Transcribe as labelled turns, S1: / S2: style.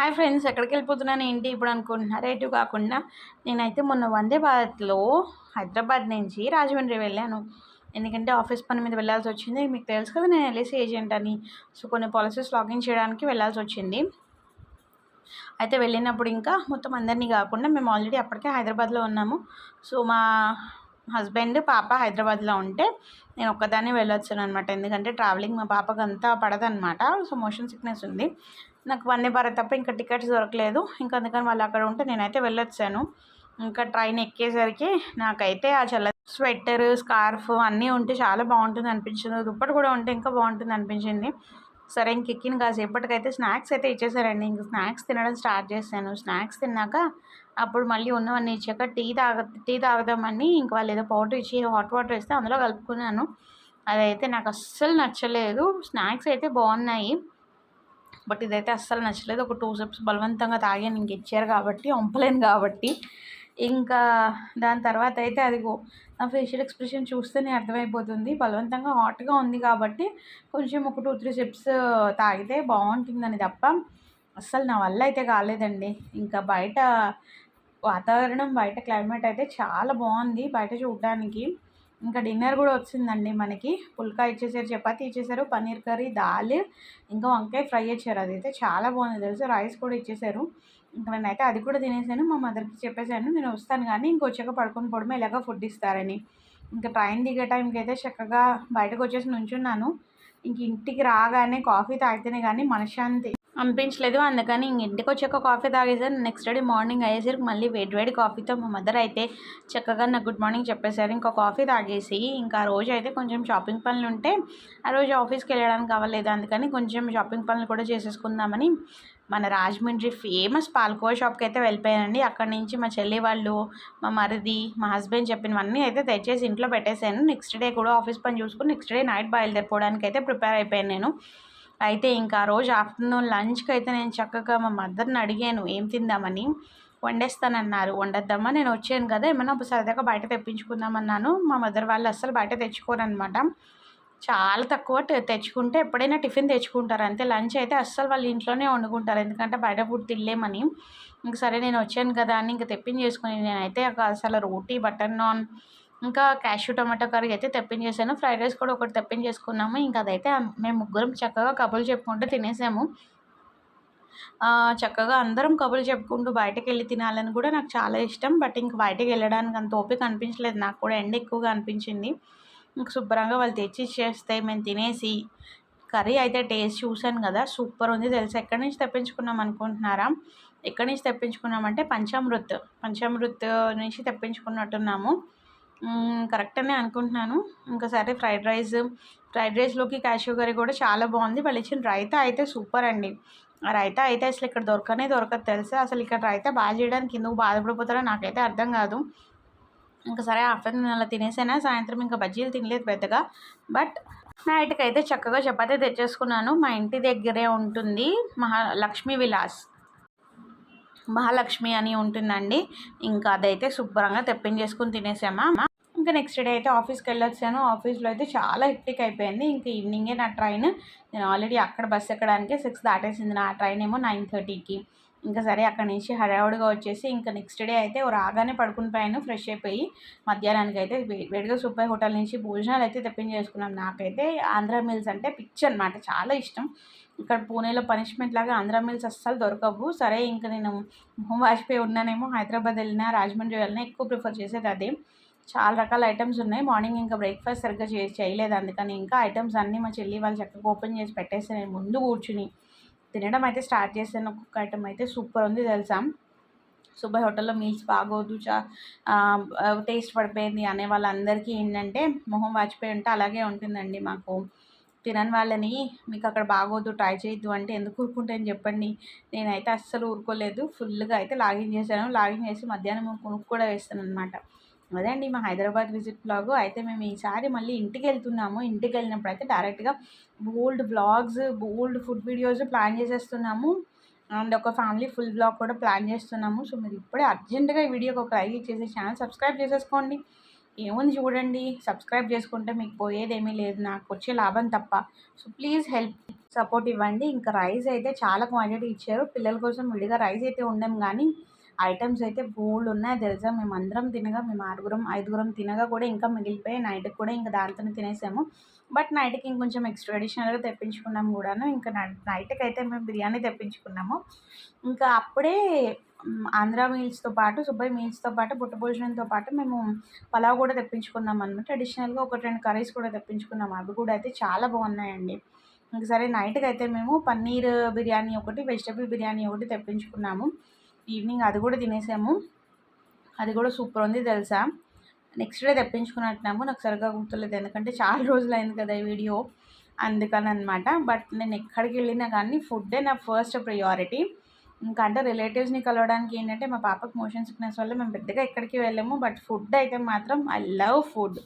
S1: Hi friends, ఎక్కడికి వెళ్ళిపోతున్నాను ఏంటి ఇప్పుడు అనుకుంటున్నారా? ఎటు కాకుండా నేనైతే మొన్న వందే భారత్లో హైదరాబాద్ నుంచి రాజమండ్రి వెళ్ళాను. ఎందుకంటే ఆఫీస్ పని మీద వెళ్ళాల్సి వచ్చింది. మీకు తెలుసు కదా, నేను ఎల్ఐసి ఏజెంట్ అని. సో కొన్ని పాలసీస్ లాగిన్ చేయడానికి వెళ్ళాల్సి వచ్చింది. అయితే వెళ్ళినప్పుడు ఇంకా మొత్తం అందరినీ కాకుండా మేము ఆల్రెడీ అప్పటికే హైదరాబాద్లో ఉన్నాము. సో మా హస్బెండ్, పాప హైదరాబాద్లో ఉంటే నేను ఒక్కదాన్నే వెళ్ళొచ్చాను అనమాట. ఎందుకంటే ట్రావెలింగ్ మా పాపకు అంతా పడదనమాట. సో మోషన్ సిక్నెస్ ఉంది. నాకు వందే భారత్ తప్ప ఇంకా టికెట్స్ దొరకలేదు. ఇంకా అందుకని వాళ్ళు అక్కడ ఉంటే నేనైతే వెళ్ళొచ్చాను. ఇంకా ట్రైన్ ఎక్కేసరికి నాకైతే ఆ స్వెటర్, స్కార్ఫ్ అన్నీ ఉంటే చాలా బాగుంటుంది అనిపించింది. దుప్పటి కూడా ఉంటే ఇంకా బాగుంటుంది అనిపించింది. సరే ఇంక ఎక్కిన కాసేపటికైతే స్నాక్స్ అయితే ఇచ్చేసారండి. ఇంక స్నాక్స్ తినడం స్టార్ట్ చేశాను. స్నాక్స్ తిన్నాక అప్పుడు మళ్ళీ ఉన్నవన్నీ ఇచ్చాక టీ తాగుదామని ఇంక వాళ్ళు ఏదో పౌడర్ ఇచ్చి హాట్ వాటర్ వేస్తే అందులో కలుపుకున్నాను. అదైతే నాకు అస్సలు నచ్చలేదు. స్నాక్స్ అయితే బాగున్నాయి, బట్ ఇదైతే అస్సలు నచ్చలేదు. ఒక 2 సిప్స్ బలవంతంగా తాగాను, ఇంక ఇచ్చారు కాబట్టి వంపలేను కాబట్టి. ఇంకా దాని తర్వాత అయితే అదిగో నా ఫేషియల్ ఎక్స్ప్రెషన్ చూస్తేనే అర్థమైపోతుంది. బలవంతంగా హాట్గా ఉంది కాబట్టి కొంచెం ఒక 2-3 సిప్స్ తాగితే బాగుంటుందని తప్ప అస్సలు నా వల్ల అయితే కాలేదండి. ఇంకా బయట వాతావరణం, బయట క్లైమేట్ అయితే చాలా బాగుంది బయట చూడడానికి. ఇంకా డిన్నర్ కూడా వచ్చిందండి మనకి. పుల్కా ఇచ్చేసారు, చపాతీ ఇచ్చేసారు, పన్నీర్ కర్రీ, దాల్, ఇంకా వంకాయ ఫ్రై ఇచ్చారు. అదైతే చాలా బాగుంది తెలుసు. రైస్ కూడా ఇచ్చేసారు. ఇంకా నేనైతే అది కూడా తినేసాను. మా మదర్కి చెప్పేసాను నేను వస్తాను కానీ ఇంకొచ్చాక పడుకొని పోవడమే, ఇలాగ ఫుడ్ ఇస్తారని. ఇంకా ట్రైన్ దిగే టైంకి అయితే చక్కగా బయటకు వచ్చేసి నుంచున్నాను. ఇంక ఇంటికి రాగానే కాఫీ తాగితేనే కానీ మనశ్శాంతి అనిపించలేదు. అందుకని ఇంటికి వచ్చాక కాఫీ తాగేసాను. నెక్స్ట్ డే మార్నింగ్ అయ్యేసరికి మళ్ళీ వేడి కాఫీతో మా మదర్ అయితే చక్కగా నాకు గుడ్ మార్నింగ్ చెప్పేశారు. ఇంకా కాఫీ తాగేసి ఇంకా ఆ రోజు అయితే కొంచెం షాపింగ్ పనులు ఉంటే ఆ రోజు ఆఫీస్కి వెళ్ళడానికి అవ్వలేదు. అందుకని కొంచెం షాపింగ్ పనులు కూడా చేసేసుకుందామని మన రాజమండ్రి ఫేమస్ పాల్కోవా షాప్కి అయితే వెళ్ళిపోయానండి. అక్కడి నుంచి మా చెల్లి వాళ్ళు, మా మరిది, మా హస్బెండ్ చెప్పినవన్నీ అయితే తెచ్చేసి ఇంట్లో పెట్టేశాను. నెక్స్ట్ డే కూడా ఆఫీస్ పని చూసుకుని నెక్స్ట్ డే నైట్ బయలుదేరిపోవడానికి అయితే ప్రిపేర్ అయిపోయాను నేను. అయితే ఇంకా ఆ రోజు ఆఫ్టర్నూన్ లంచ్కి అయితే నేను చక్కగా మా మదర్ని అడిగాను ఏం తిందామని. వండేస్తానన్నారు. వండేద్దామా, నేను వచ్చాను కదా ఏమన్నా సరదాగా బయట తెప్పించుకుందామన్నాను. మా మదర్ వాళ్ళు అస్సలు బయట తెచ్చుకోరనమాట. చాలా తక్కువ తెచ్చుకుంటే ఎప్పుడైనా టిఫిన్ తెచ్చుకుంటారు అంతే. లంచ్ అయితే అస్సలు వాళ్ళు ఇంట్లోనే వండుకుంటారు, ఎందుకంటే బయట ఫుడ్ తినలేమని. ఇంక సరే నేను వచ్చాను కదా అని ఇంక తెప్పించేసుకుని నేనైతే అసలు రోటీ, బటర్ నాన్, ఇంకా క్యాష్యూ టమాటో కర్రీ అయితే తెప్పించేసాను. ఫ్రైడ్ రైస్ కూడా ఒకటి తెప్పించేసుకున్నాము. ఇంకా అదైతే మేము ముగ్గురం చక్కగా కబుర్లు చెప్పుకుంటూ తినేసాము. చక్కగా అందరం కబుర్లు చెప్పుకుంటూ బయటకెళ్ళి తినాలని కూడా నాకు చాలా ఇష్టం. బట్ ఇంక బయటకి వెళ్ళడానికి అంత ఓపిక అనిపించలేదు. నాకు కూడా ఎండ ఎక్కువగా అనిపించింది. ఇంక శుభ్రంగా వాళ్ళు తెచ్చి ఇచ్చేస్తే మేము తినేసి కర్రీ అయితే టేస్ట్ చూశాను కదా, సూపర్ ఉంది తెలుసా. ఎక్కడి నుంచి తెప్పించుకున్నాం అనుకుంటున్నారా? ఎక్కడి నుంచి తెప్పించుకున్నామంటే పంచామృత్ నుంచి తెప్పించుకున్నట్టున్నాము. కరెక్ట్ అనే అనుకుంటున్నాను. ఇంకా సరే ఫ్రైడ్ రైస్లోకి క్యాష్యూ కర్రీ కూడా చాలా బాగుంది. వాళ్ళు ఇచ్చిన రైతా అయితే సూపర్ అండి. ఆ రైతా అయితే అసలు ఇక్కడ దొరకదు తెలుసా. అసలు ఇక్కడ రైతా బాగా చేయడానికి ఎందుకు బాధపడిపోతారో నాకైతే అర్థం కాదు. ఇంకా సరే ఆఫ్టర్నూన్ అలా తినేసానా, సాయంత్రం ఇంకా బజ్జీలు తినలేదు పెద్దగా. బట్ నైట్కి అయితే చక్కగా చపాతీ తెచ్చేసుకున్నాను. మా ఇంటి దగ్గరే ఉంటుంది మహాలక్ష్మి అని ఉంటుందండి. ఇంకా అదైతే శుభ్రంగా తెప్పించేసుకుని తినేసామా. ఇంకా నెక్స్ట్ డే అయితే ఆఫీస్కి వెళ్ళొచ్చాను. ఆఫీస్లో అయితే చాలా హెక్టిక్ అయిపోయింది. ఇంకా ఈవినింగే నా ట్రైన్. నేను ఆల్రెడీ అక్కడ బస్సు ఎక్కడానికి 6 దాటేసింది. నా ట్రైన్ ఏమో 9:30కి. ఇంకా సరే అక్కడి నుంచి హడావుడిగా వచ్చేసి ఇంకా నెక్స్ట్ డే అయితే రాగానే పడుకుని పోయాను. ఫ్రెష్ అయిపోయి మధ్యాహ్నానికి అయితే వేడిగా సుబ్బయ్య హోటల్ నుంచి భోజనాలు అయితే తెప్పించేసుకున్నాం. నాకైతే ఆంధ్ర మీల్స్ అంటే పిచ్చి అనమాట, చాలా ఇష్టం. ఇక్కడ పూణేలో పనిష్మెంట్ లాగా ఆంధ్ర మీల్స్ అస్సలు దొరకవు. సరే ఇంకా నేను మొహం వాచిపోయి ఉన్నానేమో, హైదరాబాద్ వెళ్ళినా రాజమండ్రి వెళ్ళినా ఎక్కువ ప్రిఫర్ చేసేది అదే. చాలా రకాల ఐటమ్స్ ఉన్నాయి. మార్నింగ్ ఇంకా బ్రేక్ఫాస్ట్ సరిగ్గా చేయలేదు. అందుకని ఇంకా ఐటమ్స్ అన్నీ మా చెల్లి వాళ్ళు చక్కగా ఓపెన్ చేసి పెట్టేసి నేను ముందు కూర్చుని తినడం అయితే స్టార్ట్ చేశాను. ఒక్కొక్క ఐటమ్ అయితే సూపర్ ఉంది తెలుసా. సుబ్బయ్య హోటల్లో మీల్స్ బాగోదు, టేస్ట్ పడిపోయింది అనే వాళ్ళందరికీ ఏంటంటే మొహం వాచిపోయి ఉంటే అలాగే ఉంటుందండి. మాకు తినని వాళ్ళని మీకు అక్కడ బాగోదు ట్రై చేయొద్దు అంటే ఎందుకు ఊరుకుంటాయని చెప్పండి. నేనైతే అస్సలు ఊరుకోలేదు. ఫుల్గా అయితే లాగిన్ చేశాను. లాగిన్ చేసి మధ్యాహ్నం కొనుక్కు కూడా వేస్తాను అనమాట. అదే అండి మా హైదరాబాద్ విజిట్ బ్లాగ్. అయితే మేము ఈసారి మళ్ళీ ఇంటికి వెళ్తున్నాము. ఇంటికి వెళ్ళినప్పుడు అయితే డైరెక్ట్గా బోల్డ్ బ్లాగ్స్, బోల్డ్ ఫుడ్ వీడియోస్ ప్లాన్ చేసేస్తున్నాము. అండ్ ఒక ఫ్యామిలీ ఫుల్ బ్లాగ్ కూడా ప్లాన్ చేస్తున్నాము. సో మీరు ఇప్పుడే అర్జెంటుగా ఈ వీడియోకి ఒక లైక్ ఇచ్చేసి ఛానల్ సబ్స్క్రైబ్ చేసేసుకోండి. ఏముంది చూడండి, సబ్స్క్రైబ్ చేసుకుంటే మీకు పోయేదేమీ లేదు, నాకు వచ్చే లాభం తప్ప. So please help. సపోర్ట్ ఇవ్వండి. ఇంకా రైస్ అయితే చాలా క్వాంటిటీ ఇచ్చారు. పిల్లల కోసం విడిగా రైస్ అయితే వండాం గానీ, ఐటెమ్స్ అయితే బోలెడున్నాయి తెలుసా! మేమందరం తినగా మేము ఆరుగురం, ఐదుగురం తినగా కూడా ఇంకా మిగిలిపోయాయి. నైట్‌కి కూడా ఇంక దాంతోనే తినేసాము. బట్ నైట్‌కి ఇంకొంచెం ఎక్స్‌ట్రా అడిషనల్‌గా తెప్పించుకున్నాం గూడాను. ఇంకా నైట్‌కైతే మేము బిర్యానీ తెప్పించుకున్నాము. ఇంకా అప్పుడే ఆంధ్ర మీల్స్‌తో పాటు, సుబ్బయ్య మీల్స్‌తో పాటు, బుట్ట భోజనంతో పాటు మేము పలావ్ కూడా తెప్పించుకున్నామనమాట. అడిషనల్‌గా ఒకటి 2 కర్రీస్ కూడా తెప్పించుకున్నాము. అవి కూడా అయితే చాలా బాగున్నాయండి. ఇంక సరే నైట్‌కైతే మేము పన్నీర్ బిర్యానీ ఒకటి, వెజిటబుల్ బిర్యానీ ఒకటి తెప్పించుకున్నాము. ఈవినింగ్ అది కూడా తినేసాము. అది కూడా సూపర్ ఉంది తెలుసా! నెక్స్ట్ డే తెప్పించుకున్నట్టున్నాము. నాకు సరిగ్గా గుర్తులేదు. ఎందుకంటే చాలా రోజులైంది కదా ఈ వీడియో. అందుకననమాట. బట్ నేను ఎక్కడికెళ్ళినా కానీ ఫుడ్డే నా ఫస్ట్ ప్రియారిటీ. ఇంకా అంటే రిలేటివ్స్‌ని కలవడానికి ఏంటంటే మా పాపకి మోషన్ సిక్నెస్ వల్ల మేము పెద్దగా ఎక్కడికి వెళ్ళము. బట్ ఫుడ్ అయితే మాత్రం ఐ లవ్ ఫుడ్.